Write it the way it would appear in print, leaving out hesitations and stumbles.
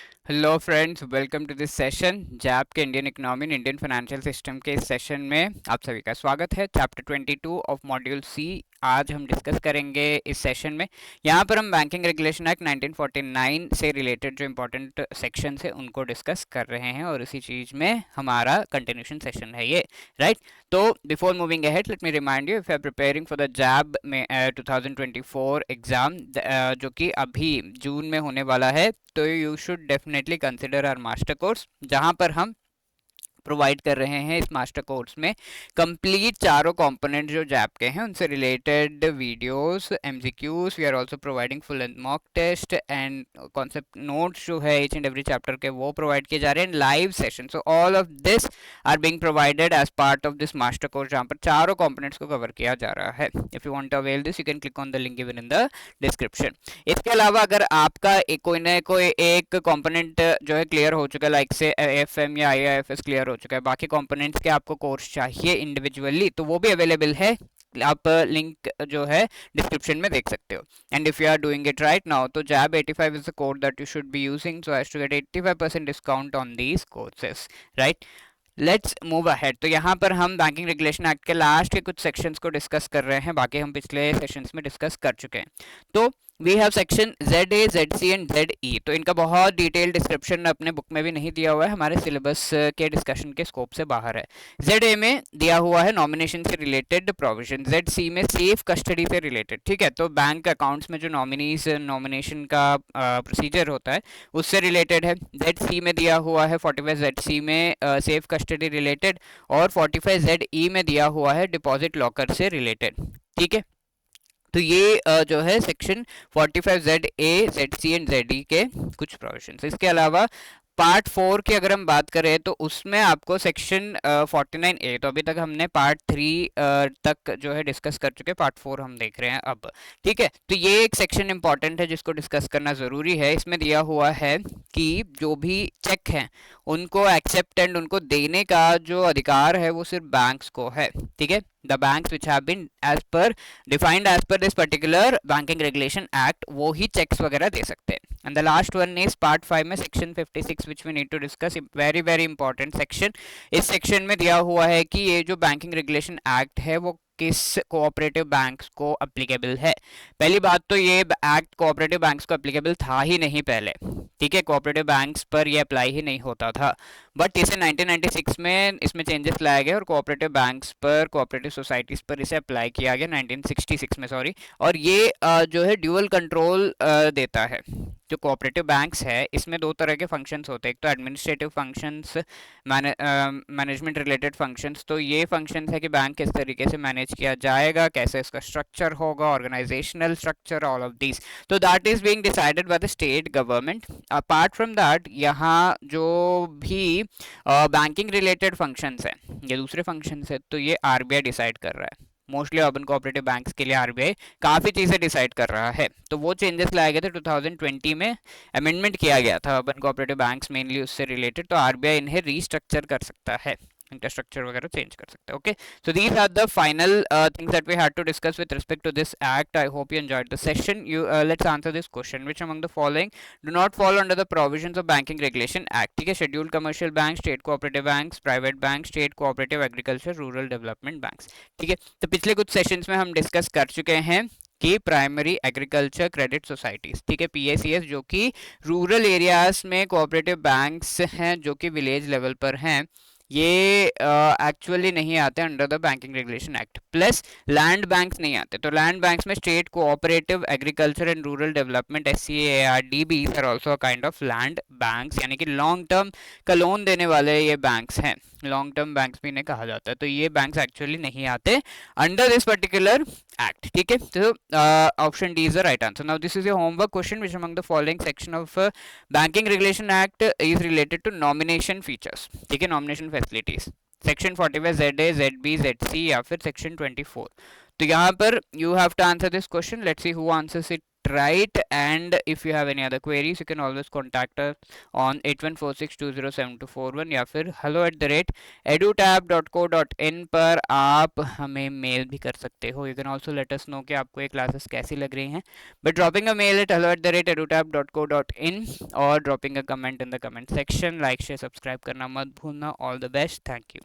Hello friends, welcome to this session. JAIIB के Indian economy and Indian financial system के इस session में आप सभी का स्वागत है। चैप्टर 22 ऑफ मॉड्यूल सी आज हम डिस्कस करेंगे इस सेशन में। यहाँ पर हम बैंकिंग रेगुलेशन एक्ट 1949 से रिलेटेड जो इंपॉर्टेंट सेक्शंस है उनको डिस्कस कर रहे हैं और इसी चीज़ में हमारा कंटिन्यूशन सेशन है ये, राइट। तो before moving ahead let me remind you, if you are preparing for the JAIIB में 2024 एग्जाम जो कि अभी जून में होने वाला है, तो you should definitely consider our master course, जहां पर हम प्रोवाइड कर रहे हैं इस मास्टर कोर्स में कंप्लीट चारों कंपोनेंट जो जैप के हैं उनसे related videos, MCQs. We are also providing full and mock test and concept notes जो है ईच एंड एवरी चैप्टर के वो प्रोवाइड किए जा रहे हैं, live session. So all of this are being provided as part of this master course, जहां पर चारों कंपोनेंट्स को कवर किया जा रहा है। If you want to avail this, you can click on the link given in the description. इसके अलावा अगर आपका कोई ना कोई एक कंपोनेंट जो है क्लियर हो चुका है, लाइक से एफएम या आईआईएफएस क्लियर हो चुका है, बाकी कंपोनेंट्स के आपको कोर्स चाहिए इंडिविजुअली, तो वो भी अवेलेबल है। आप लिंक जो है डिस्क्रिप्शन में देख सकते हो। And if you are doing it right now, तो जैब 85 is the code that you should be using so as to get 85% discount on these courses, right. Let's move ahead. तो यहाँ पर हम बैंकिंग रेगुलेशन एक्ट के last के कुछ sections को डिस्कस कर रहे हैं, बाकी हम पिछले सेशंस में डिस्कस कर चुके हैं। तो we have section ZA, ZC and ZE। तो इनका बहुत डिटेल डिस्क्रिप्शन अपने बुक में भी नहीं दिया हुआ है, हमारे सिलेबस के डिस्कशन के स्कोप से बाहर है। ZA में दिया हुआ है नॉमिनेशन से रिलेटेड प्रोविजन, ZC में सेफ कस्टडी से रिलेटेड, ठीक है। तो बैंक अकाउंट्स में जो नॉमिनीज नॉमिनेशन का प्रोसीजर होता है उससे रिलेटेड है। ZC में दिया हुआ है 45 ZC में सेफ कस्टडी रिलेटेड, और 45 ZE में दिया हुआ है डिपॉजिट लॉकर से रिलेटेड, ठीक है। तो ये जो है section 45 ZA, ZC and ZE के कुछ प्रोविजंस। इसके अलावा पार्ट 4 की अगर हम बात करें तो उसमें आपको सेक्शन 49A, तो अभी तक हमने पार्ट 3 तक जो है डिस्कस कर चुके, पार्ट 4 हम देख रहे हैं अब, ठीक है। तो ये एक सेक्शन इंपॉर्टेंट है जिसको डिस्कस करना ज़रूरी है। इसमें दिया हुआ है कि जो भी चेक हैं उनको एक्सेप्ट एंड उनको देने का जो अधिकार है वो सिर्फ बैंक्स को है, ठीक है। The banks which have been as per defined as per this particular banking regulation act, वो ही चेक्स वगैरह दे सकते हैं। And the last one is part 5 में section 56 which we need to discuss, very very important section. इस section में दिया हुआ है कि ये जो बैंकिंग रेगुलेशन एक्ट है वो किस कोऑपरेटिव बैंक्स को अप्लीकेबल है। पहली बात तो ये एक्ट कोऑपरेटिव बैंक्स को अप्लीकेबल था ही नहीं पहले, ठीक है। कोऑपरेटिव बैंक्स पर ये अप्लाई ही नहीं होता था, बट इसे 1996 में इसमें चेंजेस लाए गए और कोऑपरेटिव बैंक्स पर, कोऑपरेटिव सोसाइटीज पर इसे अप्लाई किया गया 1966 में, सॉरी। और ये जो है ड्यूअल कंट्रोल देता है। जो कोऑपरेटिव बैंक्स है इसमें दो तरह के फंक्शंस होते हैं, एक तो administrative functions, management related functions. तो ये फंक्शंस है कि बैंक किस तरीके से मैनेज किया जाएगा, कैसे इसका स्ट्रक्चर होगा, organisational structure, all of these. तो that is being decided by the state government. Apart from that, यहाँ जो भी बैंकिंग रिलेटेड फंक्शंस है, ये दूसरे फंक्शंस है, तो ये आरबीआई डिसाइड कर रहा है। मोस्टली अर्बन कोऑपरेटिव बैंक्स के लिए आरबीआई काफ़ी चीज़ें डिसाइड कर रहा है। तो वो चेंजेस लाए गए थे 2020 में, अमेंडमेंट किया गया था अर्बन कोऑपरेटिव बैंक्स मेनली उससे रिलेटेड। तो आरबीआई इन्हें रीस्ट्रक्चर कर सकता है, इनका स्ट्रक्चर वगैरह चेंज कर सकते हैं, okay. So these are the final things that we had to discuss with respect to this act. I hope you enjoyed the session. You let's answer this question, which among the following do not follow under the provisions of banking regulation act, ठीक है। Scheduled commercial bank, state cooperative banks, private bank, state cooperative agriculture rural development banks, ठीक है। तो पिछले कुछ sessions में हम discuss कर चुके हैं कि प्राइमरी एग्रीकल्चर क्रेडिट सोसाइटीज, ठीक है, PACS, जो कि रूरल एरियाज में कोऑपरेटिव बैंक्स हैं जो कि विलेज लेवल पर हैं, ये एक्चुअली नहीं आते under the banking regulation act. Plus land banks नहीं आते। तो लैंड बैंक्स में state cooperative agriculture and rural development, SCARDBs are also kind of land banks, यानी कि लॉन्ग टर्म का लोन देने वाले ये बैंक्स हैं, लॉन्ग टर्म बैंक्स भी इन्हें कहा जाता है। तो ये बैंक्स एक्चुअली नहीं आते अंडर दिस पर्टिकुलर एक्ट, ठीक है। तो option D is the right answer. Now this is your homework question, which among the following section of banking regulation act is related to nomination features, ठीक है, nomination facilities. Section 45 ZA, ZB, ZC या फिर section 24। तो यहाँ पर you have to answer this question. Let's see who answers it right. And if you have any other queries, you can always contact us on 8146207241 या फिर hello@edutab.co.in पर आप हमें मेल भी कर सकते हो. You can also let us know कि आपको ये क्लासेस कैसी लग रही हैं by dropping a mail at hello@edutab.co.in और dropping a comment in the comment section. Like, share, subscribe करना मत भूलना. All the best. Thank you.